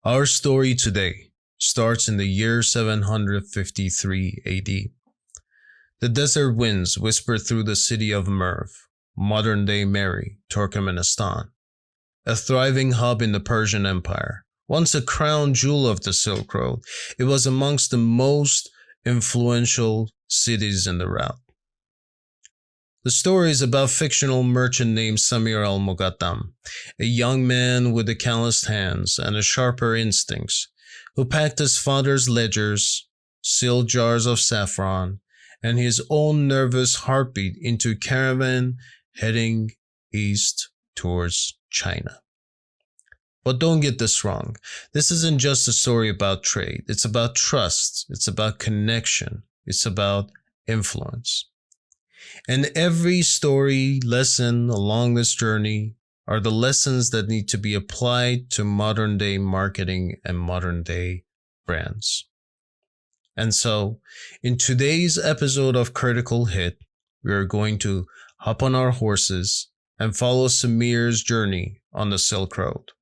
Our story today starts in the year 753 AD. The desert winds whisper through the city of Merv, modern-day Mary, Turkmenistan, a thriving hub in the Persian Empire. Once a crown jewel of the Silk Road, it was amongst the most influential cities in the route. The story is about a fictional merchant named Samir al-Muqaddam, a young man with the calloused hands and the sharper instincts, who packed his father's ledgers, sealed jars of saffron, and his own nervous heartbeat into a caravan heading east towards China. But don't get this wrong. This isn't just a story about trade. It's about trust. It's about connection. It's about influence. And every story, lesson along this journey are the lessons that need to be applied to modern day marketing and modern day brands. And so, in today's episode of Critical Hit, we are going to hop on our horses and follow Samir's journey on the Silk Road.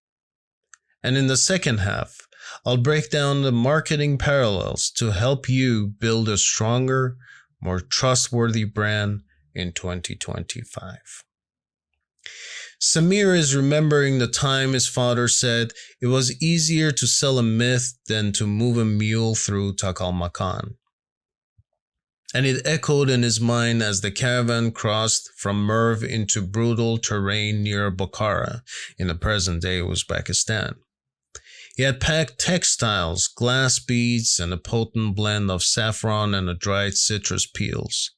And in the second half, I'll break down the marketing parallels to help you build a stronger, more trustworthy brand in 2025. Samir is remembering the time his father said it was easier to sell a myth than to move a mule through Takalmakan. And it echoed in his mind as the caravan crossed from Merv into brutal terrain near Bukhara in the present-day Uzbekistan. He had packed textiles, glass beads, and a potent blend of saffron and the dried citrus peels,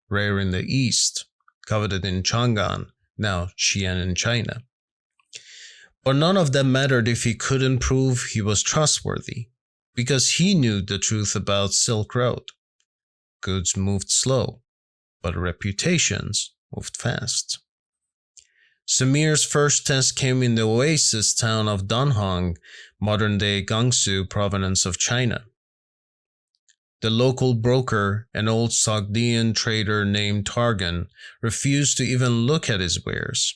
rare in the East, coveted in Chang'an, now Xi'an in China. But none of that mattered if he couldn't prove he was trustworthy, because he knew the truth about Silk Road. Goods moved slow, but reputations moved fast. Samir's first test came in the oasis town of Danhong, modern-day Gansu province of China. The local broker, an old Sogdian trader named Targan, refused to even look at his wares.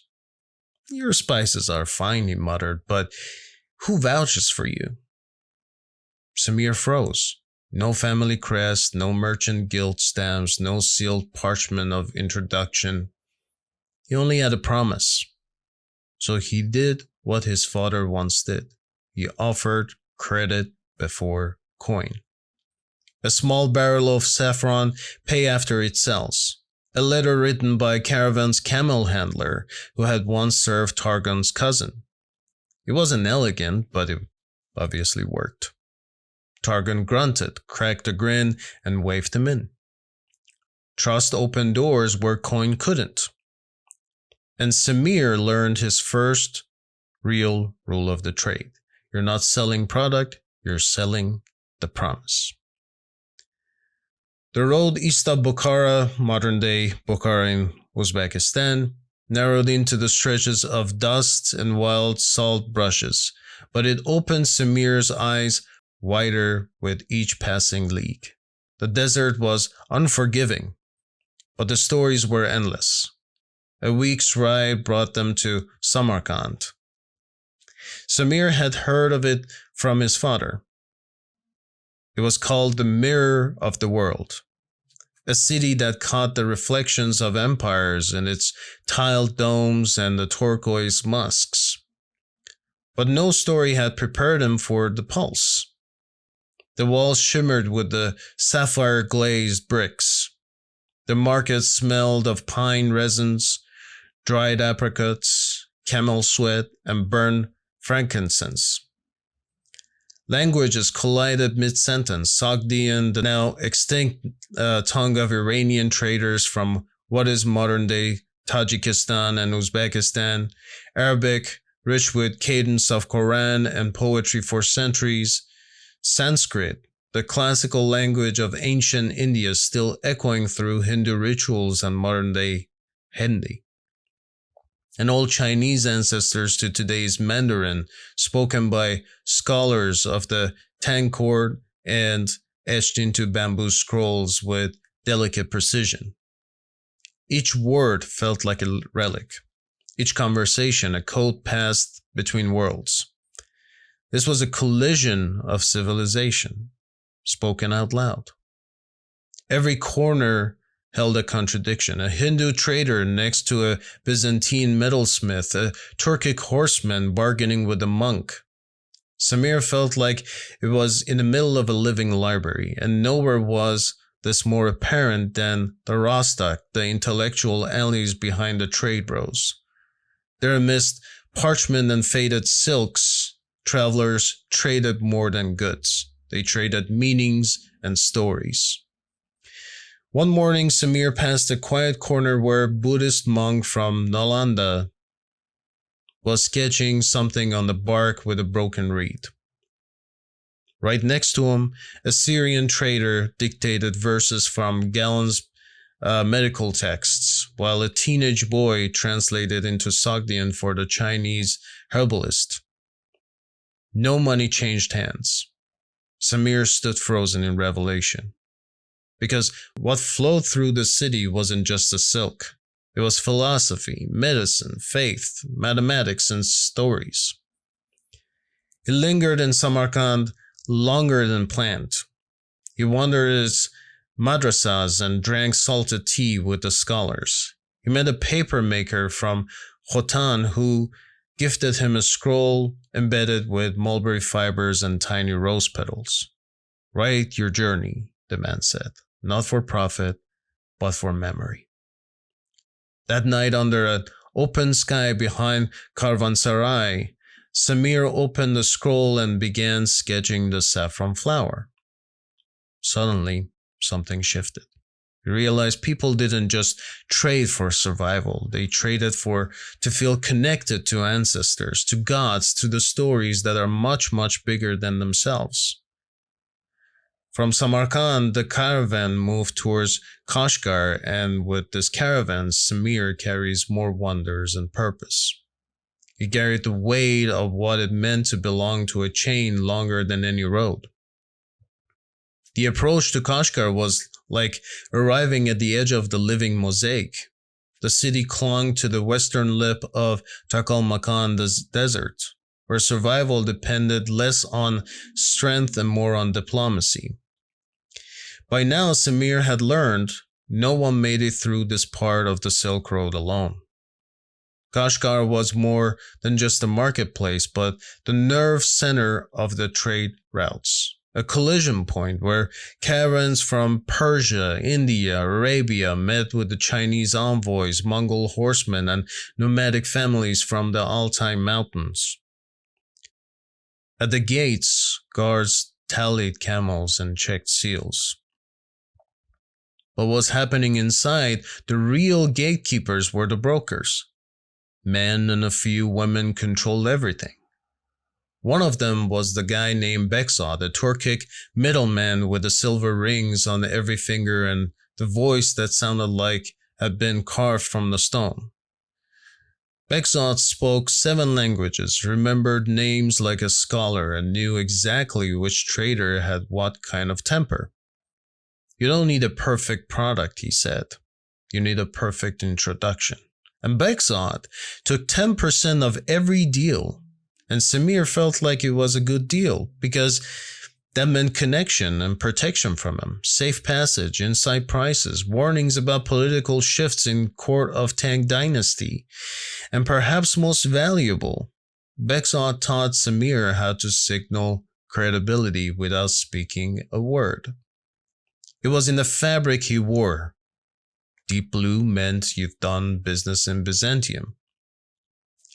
"Your spices are fine," he muttered, "but who vouches for you?" Samir froze. No family crest, no merchant guild stamps, no sealed parchment of introduction. He only had a promise. So he did what his father once did. He offered credit before coin. A small barrel of saffron, pay after it sells. A letter written by a caravan's camel handler who had once served Targon's cousin. It wasn't elegant, but it obviously worked. Targon grunted, cracked a grin, and waved him in. Trust opened doors where coin couldn't. And Samir learned his first real rule of the trade. You're not selling product, you're selling the promise. The road east of Bukhara, modern-day Bukhara in Uzbekistan, narrowed into the stretches of dust and wild salt brushes, but it opened Samir's eyes wider with each passing league. The desert was unforgiving, but the stories were endless. A week's ride brought them to Samarkand. Samir had heard of it from his father. It was called the Mirror of the World, a city that caught the reflections of empires in its tiled domes and the turquoise mosques. But no story had prepared him for the pulse. The walls shimmered with the sapphire-glazed bricks. The market smelled of pine resins, dried apricots, camel sweat, and burned frankincense. Languages collided mid-sentence. Sogdian, the now extinct tongue of Iranian traders from what is modern-day Tajikistan and Uzbekistan, Arabic, rich with cadence of Quran and poetry for centuries, Sanskrit, the classical language of ancient India still echoing through Hindu rituals and modern-day Hindi. And old Chinese ancestors to today's Mandarin, spoken by scholars of the Tang court and etched into bamboo scrolls with delicate precision. Each word felt like a relic, each conversation a code passed between worlds. This was a collision of civilization, spoken out loud. Every corner held a contradiction. A Hindu trader next to a Byzantine metalsmith, a Turkic horseman bargaining with a monk. Samir felt like it was in the middle of a living library, and nowhere was this more apparent than the Rostak, the intellectual alleys behind the trade rows. There amidst parchment and faded silks, travelers traded more than goods. They traded meanings and stories. One morning, Samir passed a quiet corner where a Buddhist monk from Nalanda was sketching something on the bark with a broken reed. Right next to him, a Syrian trader dictated verses from Galen's medical texts, while a teenage boy translated into Sogdian for the Chinese herbalist. No money changed hands. Samir stood frozen in revelation. Because what flowed through the city wasn't just the silk. It was philosophy, medicine, faith, mathematics, and stories. He lingered in Samarkand longer than planned. He wandered his madrasas and drank salted tea with the scholars. He met a paper maker from Khotan who gifted him a scroll embedded with mulberry fibers and tiny rose petals. Write your journey, the man said, not for profit, but for memory. That night, under an open sky behind Karvansarai, Samir opened the scroll and began sketching the saffron flower. Suddenly, something shifted. He realized people didn't just trade for survival. They traded to feel connected to ancestors, to gods, to the stories that are much, much bigger than themselves. From Samarkand, the caravan moved towards Kashgar, and with this caravan, Samir carries more wonders and purpose. He carried the weight of what it meant to belong to a chain longer than any road. The approach to Kashgar was like arriving at the edge of the living mosaic. The city clung to the western lip of Taklamakan desert, where survival depended less on strength and more on diplomacy. By now, Samir had learned no one made it through this part of the Silk Road alone. Kashgar was more than just a marketplace, but the nerve center of the trade routes. A collision point where caravans from Persia, India, Arabia met with the Chinese envoys, Mongol horsemen, and nomadic families from the Altai Mountains. At the gates, guards tallied camels and checked seals. But what was happening inside, the real gatekeepers were the brokers. Men and a few women controlled everything. One of them was the guy named Behtash, the Turkic middleman with the silver rings on every finger and the voice that sounded like had been carved from the stone. Behtash spoke 7 languages, remembered names like a scholar, and knew exactly which trader had what kind of temper. You don't need a perfect product, he said. You need a perfect introduction. And Behtash took 10% of every deal. And Samir felt like it was a good deal because that meant connection and protection from him, safe passage, inside prices, warnings about political shifts in court of Tang dynasty, and perhaps most valuable, Behtash taught Samir how to signal credibility without speaking a word. It was in the fabric he wore. Deep blue meant you've done business in Byzantium.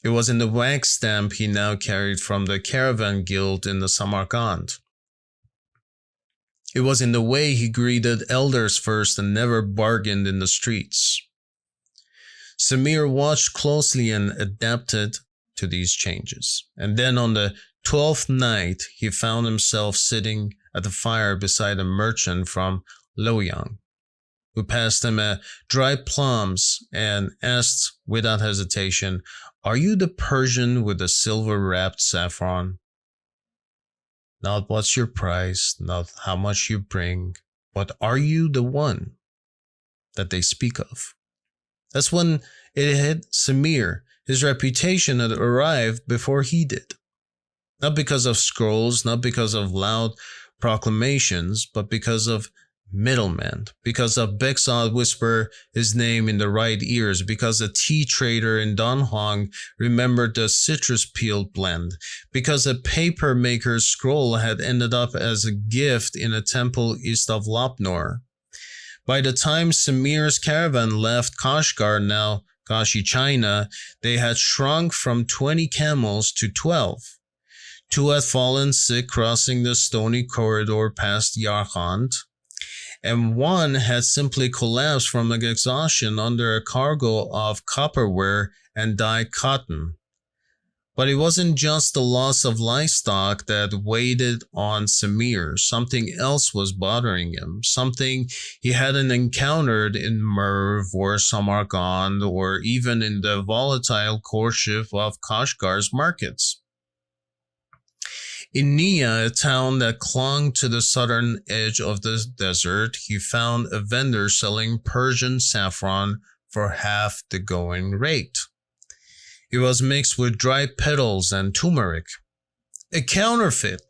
It was in the wax stamp he now carried from the caravan guild in the Samarkand. It was in the way he greeted elders first and never bargained in the streets. Samir watched closely and adapted to these changes. And then on the 12th night, he found himself sitting at the fire beside a merchant from Loyang, who passed him dried plums and asked without hesitation, "Are you the Persian with the silver-wrapped saffron?" Not what's your price, not how much you bring, but are you the one that they speak of? That's when it hit Samir. His reputation had arrived before he did. Not because of scrolls, not because of loud proclamations, but because of middlemen, because a Behtash whispered his name in the right ears, because a tea trader in Danhuang remembered the citrus peel blend, because a paper maker's scroll had ended up as a gift in a temple east of Lapnor. By the time Samir's caravan left Kashgar, now Kashi, China, they had shrunk from 20 camels to 12. 2 had fallen sick crossing the stony corridor past Yarkand, and 1 had simply collapsed from exhaustion under a cargo of copperware and dyed cotton. But it wasn't just the loss of livestock that weighed on Samir. Something else was bothering him, something he hadn't encountered in Merv or Samarkand or even in the volatile courtship of Kashgar's markets. In Nia, a town that clung to the southern edge of the desert, he found a vendor selling Persian saffron for half the going rate. It was mixed with dried petals and turmeric. A counterfeit,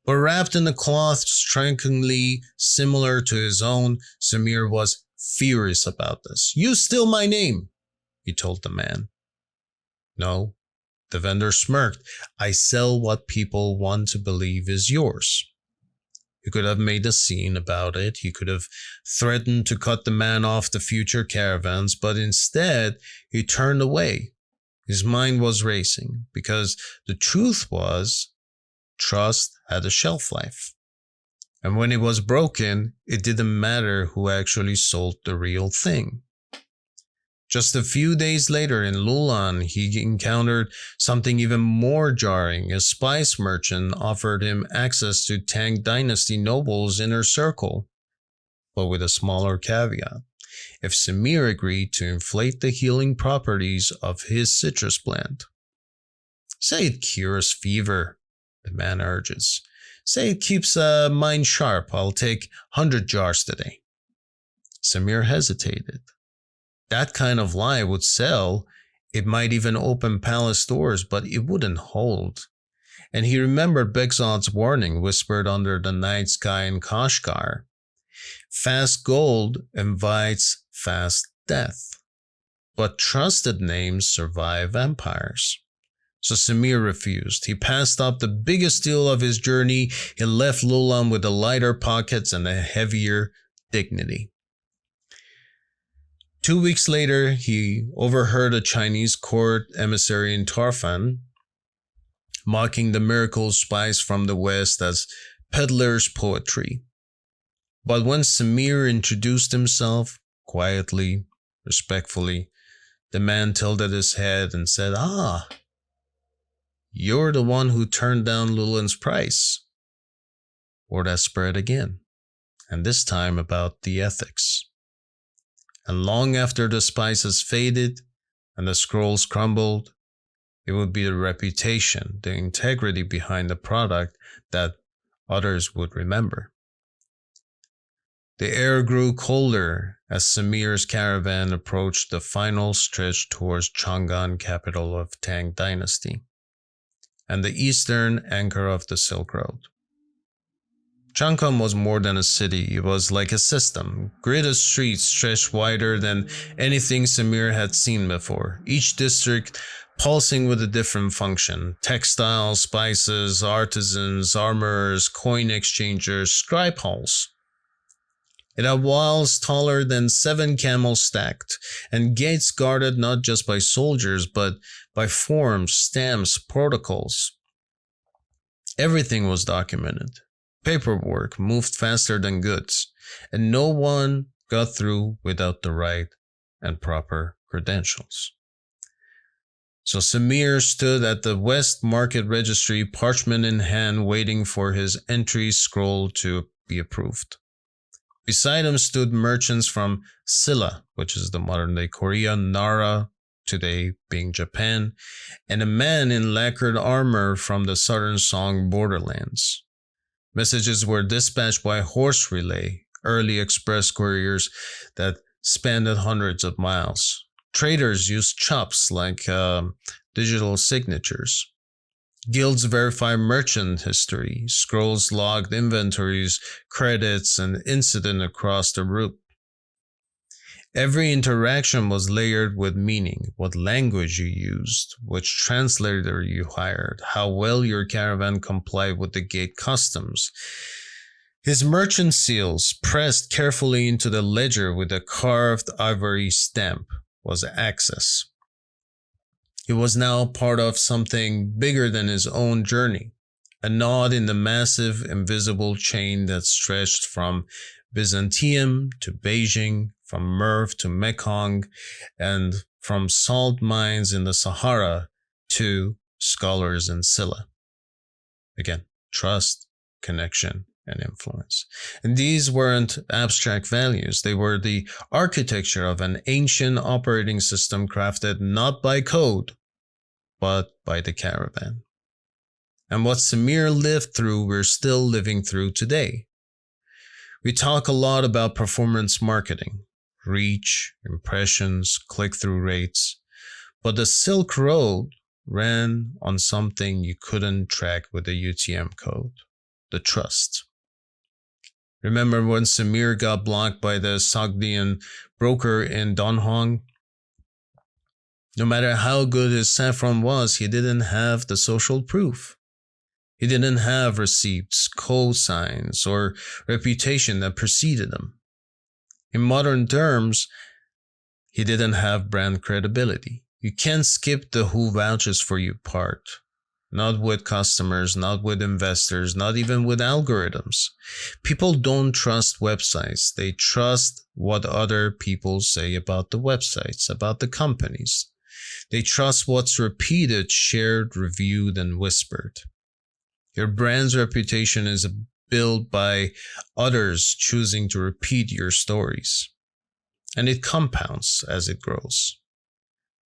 but wrapped in a cloth strikingly similar to his own. Samir was furious about this. "You steal my name," he told the man. "No." The vendor smirked. "I sell what people want to believe is yours." He could have made a scene about it. He could have threatened to cut the man off the future caravans, but instead he turned away. His mind was racing because the truth was, trust had a shelf life. And when it was broken, it didn't matter who actually sold the real thing. Just a few days later in Lulan, he encountered something even more jarring. A spice merchant offered him access to Tang Dynasty nobles' inner circle, but with a smaller caveat. If Samir agreed to inflate the healing properties of his citrus plant. "Say it cures fever," the man urges. "Say it keeps a mind sharp. I'll take 100 jars today." Samir hesitated. That kind of lie would sell. It might even open palace doors, but it wouldn't hold. And he remembered Begzad's warning whispered under the night sky in Kashgar. Fast gold invites fast death. But trusted names survive empires. So Samir refused. He passed up the biggest deal of his journey. He left Lulan with the lighter pockets and a heavier dignity. 2 weeks later, he overheard a Chinese court emissary in Tarfan mocking the miracle spice from the West as peddler's poetry. But when Samir introduced himself, quietly, respectfully, the man tilted his head and said, "Ah, you're the one who turned down Lulan's price." Or that spread again, and this time about the ethics. And long after the spices faded and the scrolls crumbled, it would be the reputation, the integrity behind the product that others would remember. The air grew colder as Samir's caravan approached the final stretch towards Chang'an, capital of Tang Dynasty, and the eastern anchor of the Silk Road. Chang'an was more than a city. It was like a system. Gridded streets stretched wider than anything Samir had seen before, each district pulsing with a different function. Textiles, spices, artisans, armorers, coin exchangers, scribe halls. It had walls taller than 7 camels stacked, and gates guarded not just by soldiers, but by forms, stamps, protocols. Everything was documented. Paperwork moved faster than goods, and no one got through without the right and proper credentials. So Samir stood at the West Market Registry, parchment in hand, waiting for his entry scroll to be approved. Beside him stood merchants from Silla, which is the modern-day Korea, Nara, today being Japan, and a man in lacquered armor from the southern Song borderlands. Messages were dispatched by horse relay, early express couriers that spanned hundreds of miles. Traders used chops like digital signatures. Guilds verify merchant history, scrolls logged inventories, credits, and incident across the route. Every interaction was layered with meaning: what language you used, which translator you hired, how well your caravan complied with the gate customs. His merchant seals, pressed carefully into the ledger with a carved ivory stamp, was access. He was now part of something bigger than his own journey, a nod in the massive invisible chain that stretched from Byzantium to Beijing, from Merv to Mekong, and from salt mines in the Sahara to scholars in Silla. Again, trust, connection, and influence. And these weren't abstract values. They were the architecture of an ancient operating system crafted not by code, but by the caravan. And what Samir lived through, we're still living through today. We talk a lot about performance marketing, reach, impressions, click-through rates, but the Silk Road ran on something you couldn't track with a UTM code: the trust. Remember when Samir got blocked by the Sogdian broker in Danhong? No matter how good his saffron was, he didn't have the social proof. He didn't have receipts, cosigns, or reputation that preceded him. In modern terms, he didn't have brand credibility. You can't skip the who vouches for you part. Not with customers, not with investors, not even with algorithms. People don't trust websites. They trust what other people say about the websites, about the companies. They trust what's repeated, shared, reviewed, and whispered. Your brand's reputation is built by others choosing to repeat your stories. And it compounds as it grows.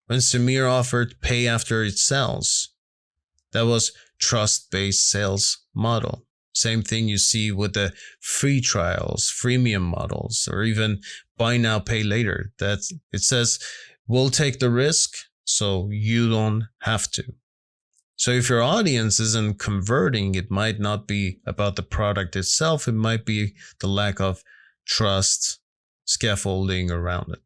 When Samir offered pay after it sells, that was trust-based sales model. Same thing you see with the free trials, freemium models, or even buy now, pay later. That it says, we'll take the risk so you don't have to. So if your audience isn't converting, it might not be about the product itself. It might be the lack of trust, scaffolding around it.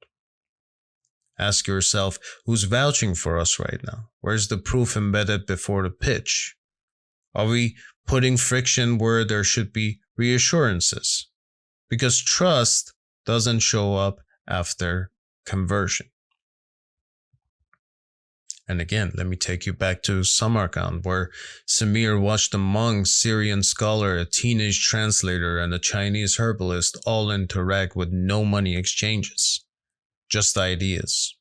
Ask yourself, who's vouching for us right now? Where's the proof embedded before the pitch? Are we putting friction where there should be reassurances? Because trust doesn't show up after conversion. And again, let me take you back to Samarkand, where Samir watched a monk, Syrian scholar, a teenage translator, and a Chinese herbalist all interact with no money exchanges, just ideas.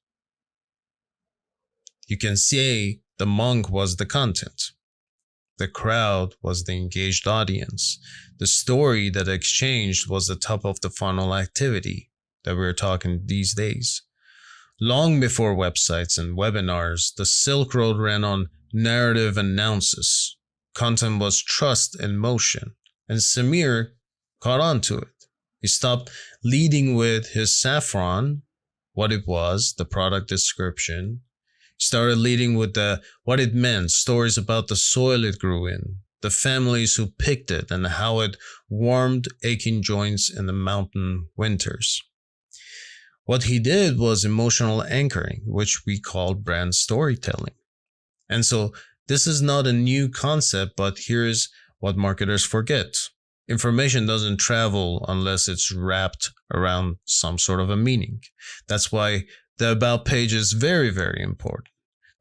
You can say the monk was the content. The crowd was the engaged audience. The story that exchanged was the top of the funnel activity that we're talking these days. Long before websites and webinars, the Silk Road ran on narrative announces. Content was trust in motion, and Samir caught on to it. He stopped leading with his saffron, what it was, the product description. He started leading with what it meant, stories about the soil it grew in, the families who picked it, and how it warmed aching joints in the mountain winters. What he did was emotional anchoring, which we call brand storytelling. And so this is not a new concept, but here's what marketers forget. Information doesn't travel unless it's wrapped around some sort of a meaning. That's why the about page is very, very important.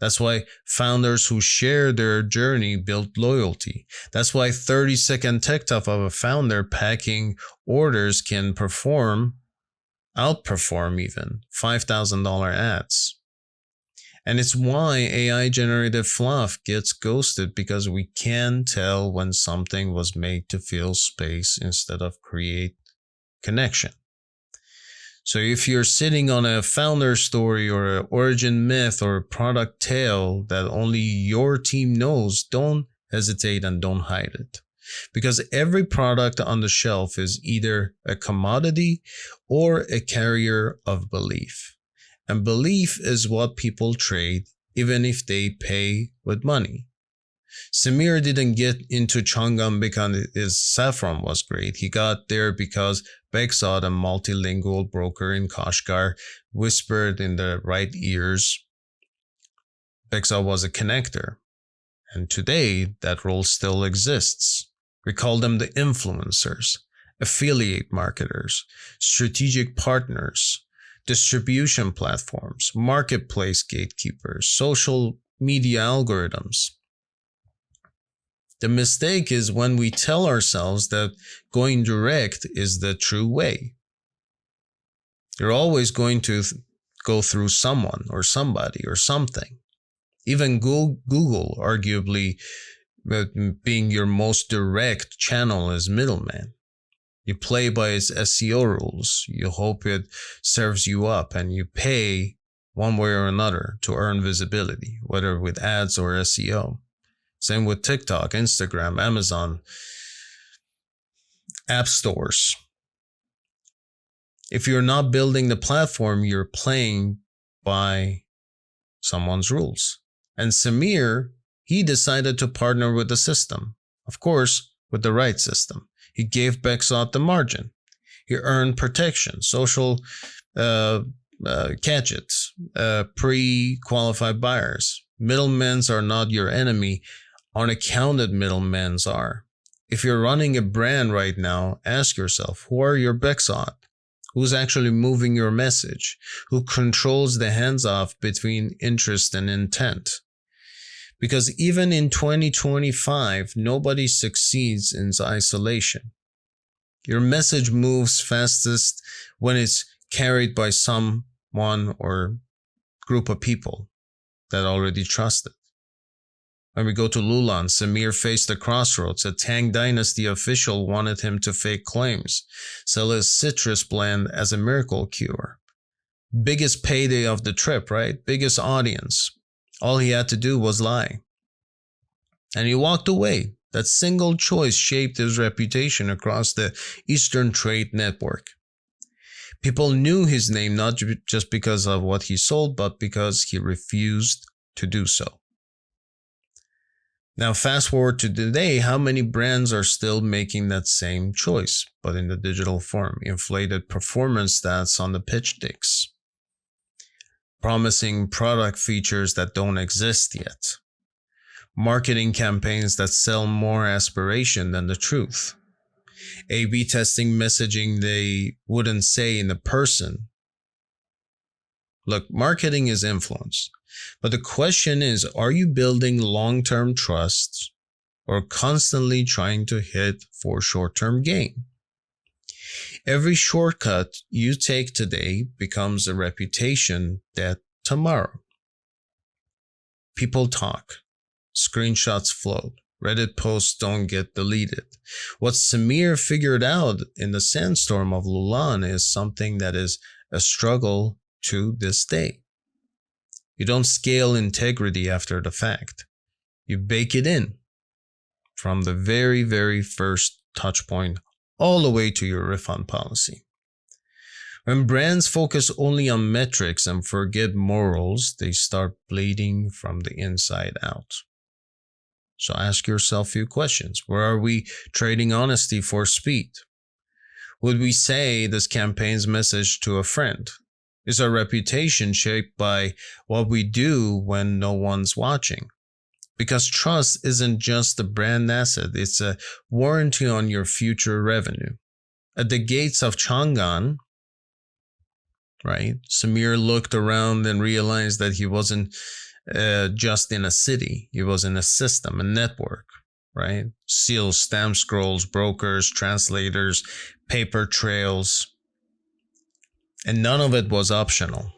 That's why founders who share their journey build loyalty. That's why 30-second TikTok of a founder packing orders can outperform even $5,000 ads. And it's why AI-generated fluff gets ghosted, because we can tell when something was made to fill space instead of create connection. So if you're sitting on a founder story or an origin myth or a product tale that only your team knows, don't hesitate and don't hide it. Because every product on the shelf is either a commodity or a carrier of belief. And belief is what people trade, even if they pay with money. Samir didn't get into Chang'an because his saffron was great. He got there because Behzad, a multilingual broker in Kashgar, whispered in the right ears. Behzad was a connector. And today, that role still exists. We call them the influencers, affiliate marketers, strategic partners, distribution platforms, marketplace gatekeepers, social media algorithms. The mistake is when we tell ourselves that going direct is the true way. You're always going to go through someone or somebody or something. Even Google, arguably being your most direct channel, is middleman. You play by its SEO rules. You hope it serves you up, and you pay one way or another to earn visibility, whether with ads or SEO. Same with TikTok, Instagram, Amazon, app stores. If you're not building the platform, you're playing by someone's rules. And Samir, he decided to partner with the system. Of course, with the right system. He gave Behzad the margin. He earned protection, social gadgets, pre-qualified buyers. Middlemen are not your enemy. Unaccounted middlemen are. If you're running a brand right now, ask yourself, who are your Behzad? Who's actually moving your message? Who controls the hands-off between interest and intent? Because even in 2025, nobody succeeds in isolation. Your message moves fastest when it's carried by someone or group of people that already trust it. When we go to Lulan, Samir faced a crossroads. A Tang Dynasty official wanted him to fake claims, sell his citrus blend as a miracle cure. Biggest payday of the trip, right? Biggest audience. All he had to do was lie. And he walked away. That single choice shaped his reputation across the Eastern Trade Network. People knew his name not just because of what he sold, but because he refused to do so. Now fast forward to today, how many brands are still making that same choice, but in the digital form? Inflated performance stats on the pitch decks, promising product features that don't exist yet, marketing campaigns that sell more aspiration than the truth, A/B testing messaging they wouldn't say in person. Look, marketing is influence. But the question is, are you building long-term trust or constantly trying to hit for short-term gain? Every shortcut you take today becomes a reputation debt tomorrow. People talk. Screenshots float. Reddit posts don't get deleted. What Samir figured out in the sandstorm of Lulan is something that is a struggle to this day. You don't scale integrity after the fact. You bake it in from the very, very first touch point all the way to your refund policy. When brands focus only on metrics and forget morals, they start bleeding from the inside out. So ask yourself a few questions. Where are we trading honesty for speed? Would we say this campaign's message to a friend? Is our reputation shaped by what we do when no one's watching? Because trust isn't just a brand asset, it's a warranty on your future revenue. At the gates of Chang'an, right, Samir looked around and realized that he wasn't just in a city, he was in a system, a network, right? Seals, stamp scrolls, brokers, translators, paper trails. And none of it was optional.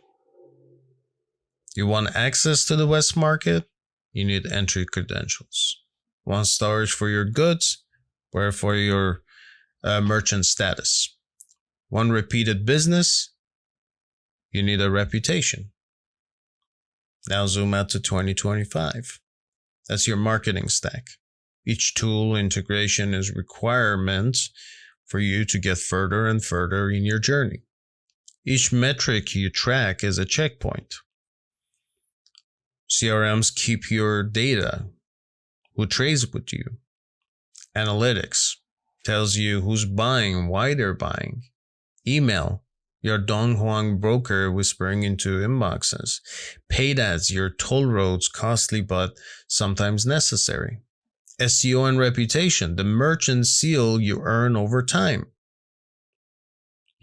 You want access to the West Market? You need entry credentials. Want storage for your goods? Or for your merchant status? Want repeated business? You need a reputation. Now zoom out to 2025. That's your marketing stack. Each tool integration is requirement for you to get further and further in your journey. Each metric you track is a checkpoint. CRMs keep your data. who trades with you. Analytics tells you who's buying, why they're buying. Email, your Don Juan broker whispering into inboxes. Paid ads, your toll roads, costly but sometimes necessary. SEO and reputation, the merchant seal you earn over time.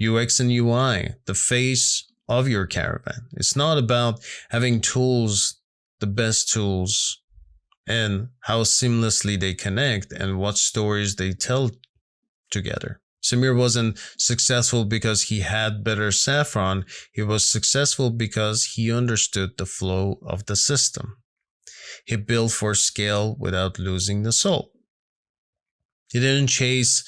UX and UI, the face of your caravan. It's not about having tools, the best tools, and how seamlessly they connect and what stories they tell together. Samir wasn't successful because he had better saffron. He was successful because he understood the flow of the system. He built for scale without losing the soul. He didn't chase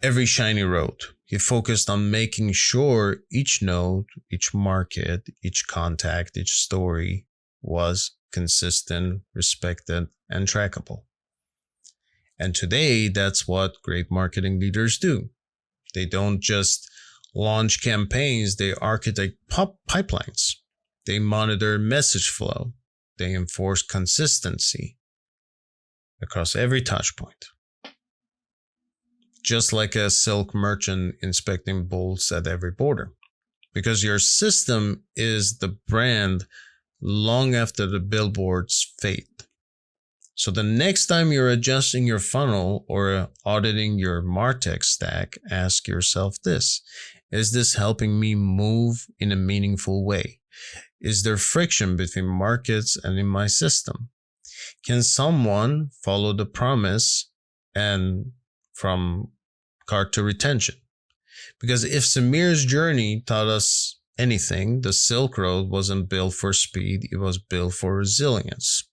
every shiny road. He focused on making sure each node, each market, each contact, each story was consistent, respected, and trackable. And today, that's what great marketing leaders do. They don't just launch campaigns, they architect pipelines. They monitor message flow. They enforce consistency across every touch point. Just like a silk merchant inspecting bulls at every border. Because your system is the brand long after the billboards fade. So the next time you're adjusting your funnel or auditing your martech stack, ask yourself this: is this helping me move in a meaningful way? Is there friction between markets and in my system? Can someone follow the promise and from cart to retention? Because if Samir's journey taught us anything, the Silk Road wasn't built for speed, it was built for resilience.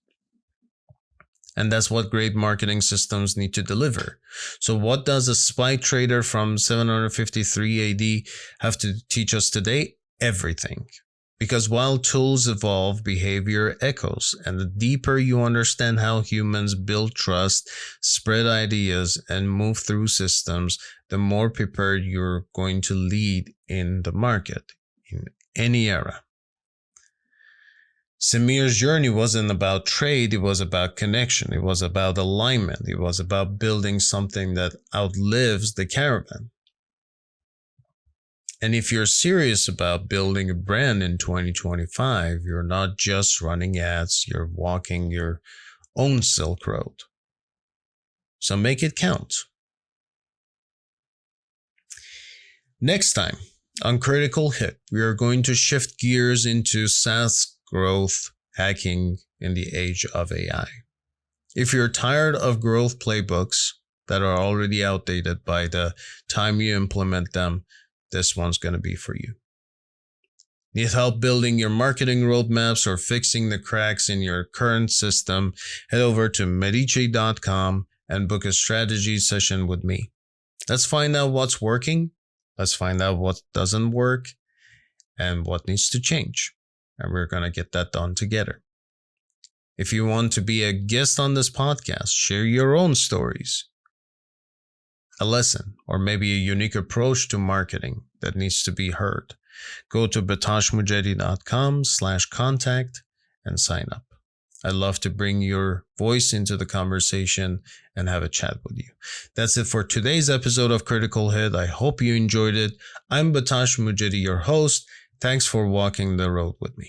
And that's what great marketing systems need to deliver. So what does a spy trader from 753 AD have to teach us today? Everything. Because while tools evolve, behavior echoes. And the deeper you understand how humans build trust, spread ideas, and move through systems, the more prepared you're going to lead in the market, in any era. Samir's journey wasn't about trade, it was about connection, it was about alignment, it was about building something that outlives the caravan. And if you're serious about building a brand in 2025, you're not just running ads, you're walking your own Silk Road. So make it count. Next time on Critical Hit, we are going to shift gears into SaaS growth hacking in the age of AI. If you're tired of growth playbooks that are already outdated by the time you implement them, this one's going to be for you. Need help building your marketing roadmaps or fixing the cracks in your current system? Head over to medici.com and book a strategy session with me. Let's find out what's working. Let's find out what doesn't work and what needs to change. And we're going to get that done together. If you want to be a guest on this podcast, share your own stories, a lesson, or maybe a unique approach to marketing that needs to be heard, go to betashmujedi.com/contact and sign up. I'd love to bring your voice into the conversation and have a chat with you. That's it for today's episode of Critical Hit. I hope you enjoyed it. I'm Behtash Mujedi, your host. Thanks for walking the road with me.